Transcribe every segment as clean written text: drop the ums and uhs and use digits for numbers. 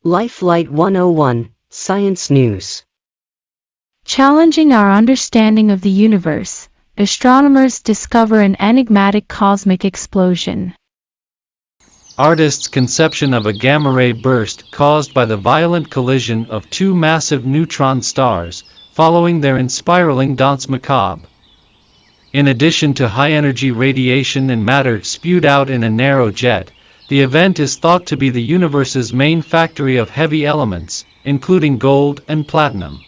Lifelight 101, Science News. Challenging our understanding of the universe, astronomers discover an enigmatic cosmic explosion. Artists' conception of a gamma-ray burst caused by the violent collision of two massive neutron stars, following their enspiraling danse macabre. In addition to high-energy radiation and matter spewed out in a narrow jet, the event is thought to be the universe's main factory of heavy elements, including gold and platinum.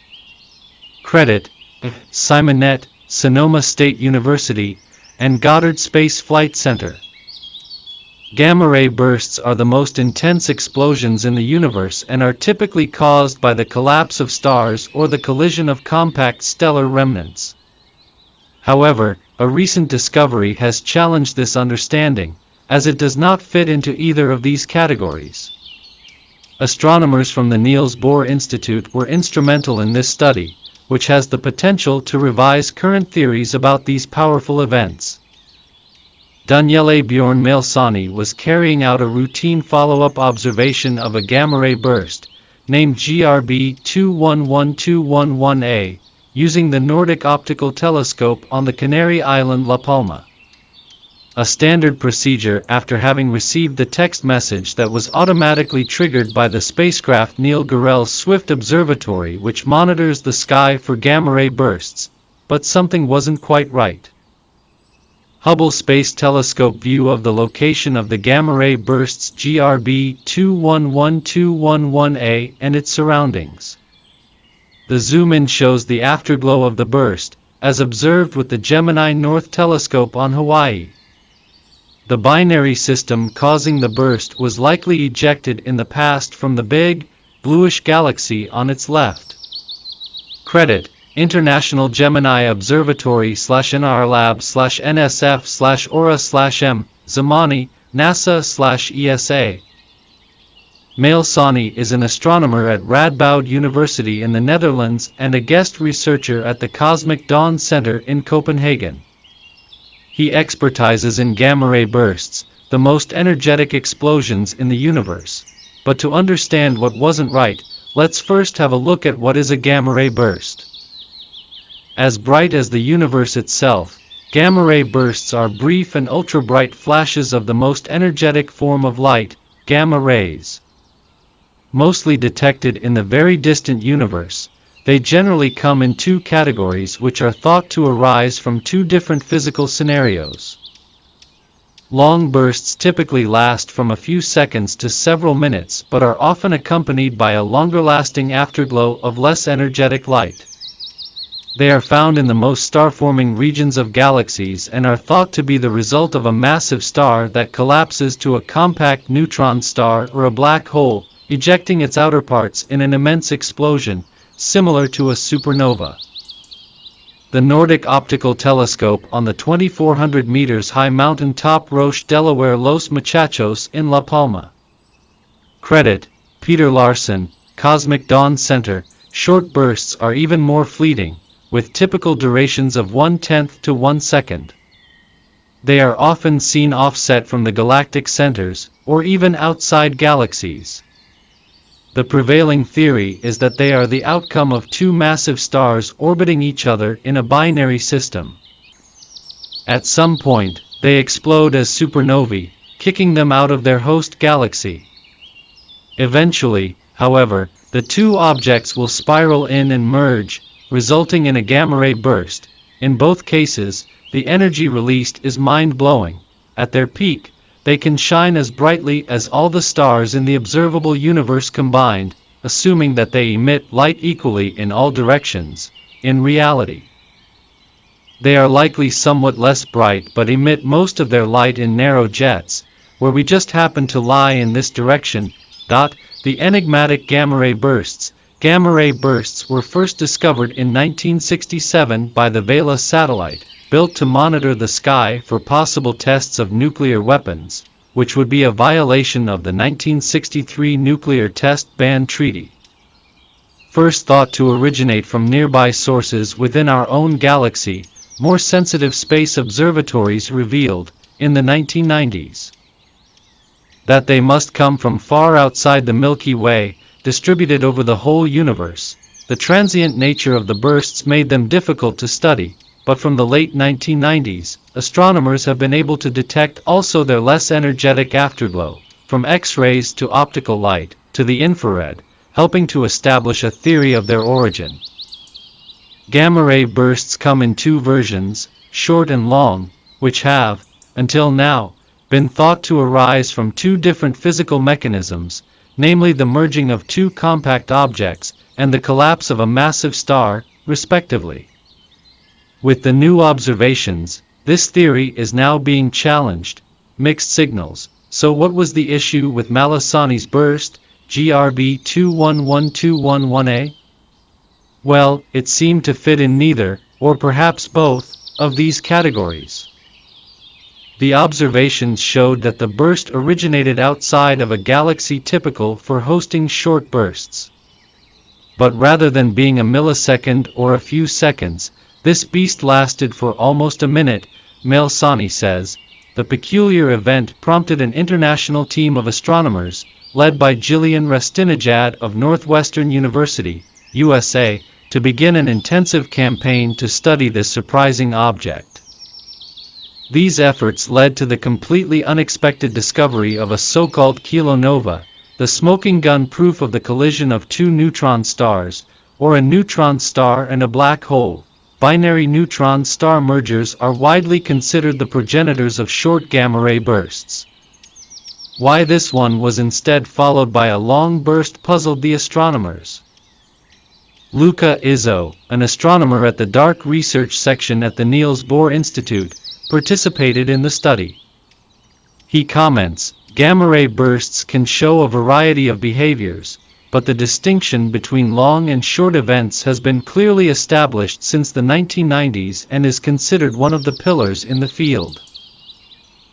Credit: Simonette, Sonoma State University, and Goddard Space Flight Center. Gamma-ray bursts are the most intense explosions in the universe and are typically caused by the collapse of stars or the collision of compact stellar remnants. However, a recent discovery has challenged this understanding, as it does not fit into either of these categories. Astronomers from the Niels Bohr Institute were instrumental in this study, which has the potential to revise current theories about these powerful events. Daniele Bjorn Malesani was carrying out a routine follow-up observation of a gamma-ray burst, named GRB 211211A, using the Nordic Optical Telescope on the Canary island La Palma. A standard procedure after having received the text message that was automatically triggered by the spacecraft Neil Gorell's Swift Observatory, which monitors the sky for gamma-ray bursts, but something wasn't quite right. Hubble Space Telescope view of the location of the gamma-ray bursts GRB 211211A and its surroundings. The zoom-in shows the afterglow of the burst, as observed with the Gemini North Telescope on Hawaii. The binary system causing the burst was likely ejected in the past from the big, bluish galaxy on its left. Credit: International Gemini Observatory /NRLab/NSF/Aura/M, Zamani, NASA/ESA. Malesani is an astronomer at Radboud University in the Netherlands and a guest researcher at the Cosmic Dawn Center in Copenhagen. He expertises in gamma-ray bursts, the most energetic explosions in the universe. But to understand what wasn't right, let's first have a look at what is a gamma-ray burst. As bright as the universe itself, gamma-ray bursts are brief and ultra-bright flashes of the most energetic form of light, gamma rays. Mostly detected in the very distant universe, they generally come in two categories which are thought to arise from two different physical scenarios. Long bursts typically last from a few seconds to several minutes but are often accompanied by a longer-lasting afterglow of less energetic light. They are found in the most star-forming regions of galaxies and are thought to be the result of a massive star that collapses to a compact neutron star or a black hole, ejecting its outer parts in an immense explosion, similar to a supernova. The Nordic Optical Telescope on the 2,400 meters high mountain top Roche Delaware Los Muchachos in La Palma. Credit: Peter Larson, Cosmic Dawn Center. Short bursts are even more fleeting, with typical durations of 1/10 to 1 second. They are often seen offset from the galactic centers, or even outside galaxies. The prevailing theory is that they are the outcome of two massive stars orbiting each other in a binary system. At some point, they explode as supernovae, kicking them out of their host galaxy. Eventually, however, the two objects will spiral in and merge, resulting in a gamma-ray burst. In both cases, the energy released is mind-blowing. At their peak, they can shine as brightly as all the stars in the observable universe combined, assuming that they emit light equally in all directions. In reality, they are likely somewhat less bright but emit most of their light in narrow jets, where we just happen to lie in this direction. The enigmatic gamma-ray bursts. Gamma-ray bursts were first discovered in 1967 by the Vela satellite, built to monitor the sky for possible tests of nuclear weapons, which would be a violation of the 1963 Nuclear Test Ban Treaty. First thought to originate from nearby sources within our own galaxy, more sensitive space observatories revealed, in the 1990s, that they must come from far outside the Milky Way. distributed over the whole universe. The transient nature of the bursts made them difficult to study, but from the late 1990s, astronomers have been able to detect also their less energetic afterglow, from X-rays to optical light, to the infrared, helping to establish a theory of their origin. Gamma-ray bursts come in two versions, short and long, which have, until now, been thought to arise from two different physical mechanisms, namely the merging of two compact objects and the collapse of a massive star, respectively. With the new observations, this theory is now being challenged. Mixed signals. So what was the issue with Malesani's burst, GRB 211211A? Well, it seemed to fit in neither, or perhaps both, of these categories. The observations showed that the burst originated outside of a galaxy typical for hosting short bursts. But rather than being a millisecond or a few seconds, this beast lasted for almost a minute, Malesani says. The peculiar event prompted an international team of astronomers, led by Jillian Rastinajad of Northwestern University, USA, to begin an intensive campaign to study this surprising object. These efforts led to the completely unexpected discovery of a so-called kilonova, the smoking gun proof of the collision of two neutron stars, or a neutron star and a black hole. Binary neutron-star mergers are widely considered the progenitors of short gamma-ray bursts. Why this one was instead followed by a long burst puzzled the astronomers. Luca Izzo, an astronomer at the Dark Research Section at the Niels Bohr Institute, participated in the study. He comments, gamma-ray bursts can show a variety of behaviors, but the distinction between long and short events has been clearly established since the 1990s and is considered one of the pillars in the field.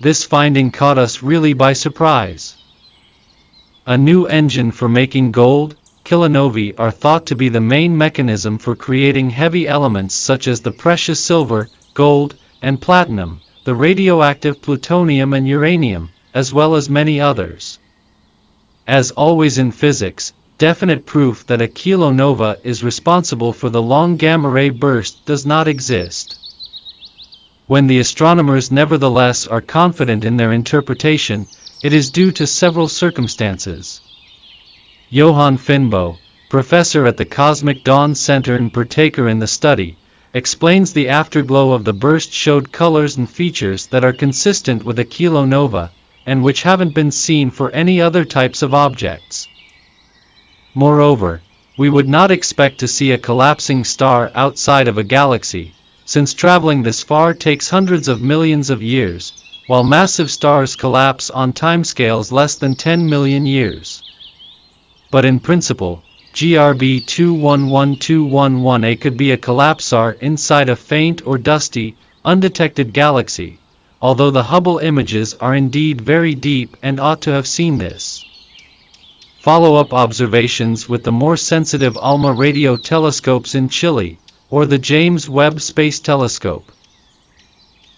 This finding caught us really by surprise. A new engine for making gold, kilonovae are thought to be the main mechanism for creating heavy elements such as the precious silver, gold, and platinum, the radioactive plutonium and uranium, as well as many others. As always in physics, definite proof that a kilonova is responsible for the long gamma-ray burst does not exist. When the astronomers nevertheless are confident in their interpretation, it is due to several circumstances. Johan Finbo, professor at the Cosmic Dawn Center and partaker in the study, explains the afterglow of the burst showed colors and features that are consistent with a kilonova, and which haven't been seen for any other types of objects. Moreover, we would not expect to see a collapsing star outside of a galaxy, since traveling this far takes hundreds of millions of years, while massive stars collapse on timescales less than 10 million years. But in principle, GRB 211211A could be a collapsar inside a faint or dusty, undetected galaxy, although the Hubble images are indeed very deep and ought to have seen this. Follow-up observations with the more sensitive ALMA radio telescopes in Chile, or the James Webb Space Telescope,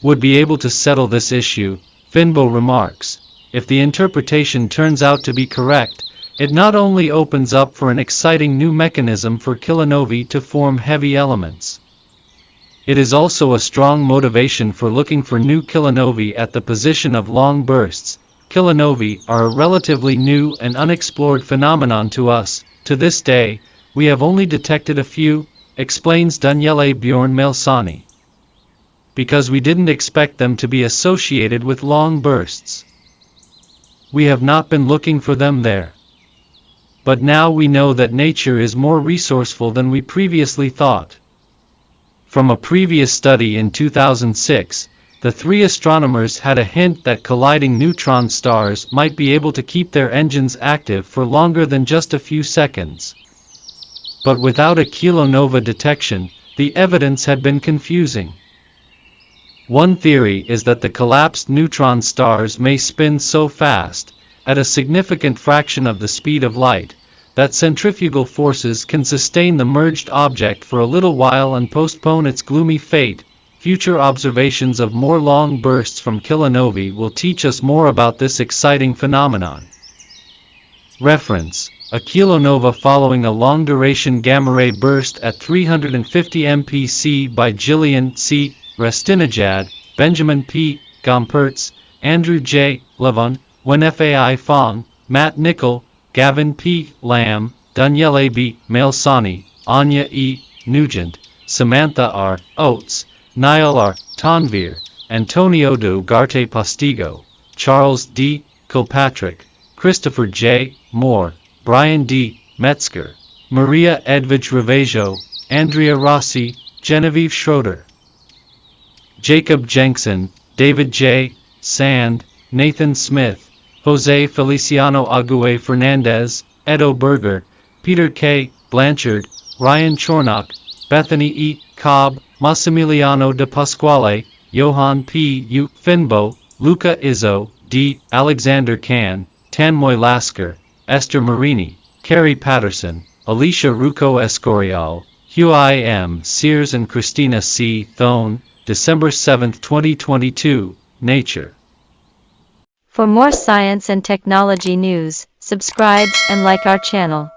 would be able to settle this issue. Finbo remarks, if the interpretation turns out to be correct, it not only opens up for an exciting new mechanism for kilonovae to form heavy elements. It is also a strong motivation for looking for new kilonovae at the position of long bursts. Kilonovae are a relatively new and unexplored phenomenon to us. To this day, we have only detected a few, explains Daniele Bjorn Malesani, because we didn't expect them to be associated with long bursts. We have not been looking for them there. But now we know that nature is more resourceful than we previously thought. From a previous study in 2006, the three astronomers had a hint that colliding neutron stars might be able to keep their engines active for longer than just a few seconds. But without a kilonova detection, the evidence had been confusing. One theory is that the collapsed neutron stars may spin so fast, at a significant fraction of the speed of light, that centrifugal forces can sustain the merged object for a little while and postpone its gloomy fate. Future observations of more long bursts from kilonovae will teach us more about this exciting phenomenon. Reference: a kilonova following a long-duration gamma-ray burst at 350 mpc by Gillian C. Rastinajad, Benjamin P. Gompertz, Andrew J. Levon, Wenfai Fong, Matt Nickel, Gavin P. Lamb, Daniele B. Malsani, Anya E. Nugent, Samantha R. Oates, Niall R. Tonvir, Antonio Ugarte Postigo, Charles D. Kilpatrick, Christopher J. Moore, Brian D. Metzger, Maria Edvige Ravajo, Andrea Rossi, Genevieve Schroeder, Jacob Jenkson, David J. Sand, Nathan Smith, Jose Feliciano Ague Fernandez, Edo Berger, Peter K. Blanchard, Ryan Chornock, Bethany E. Cobb, Massimiliano de Pasquale, Johan P. U. Finbo, Luca Izzo, D. Alexander Can, Tanmoy Lasker, Esther Marini, Carrie Patterson, Alicia Rucco Escorial, Hugh I. M. Sears and Christina C. Thone, December 7, 2022, Nature. For more science and technology news, subscribe and like our channel.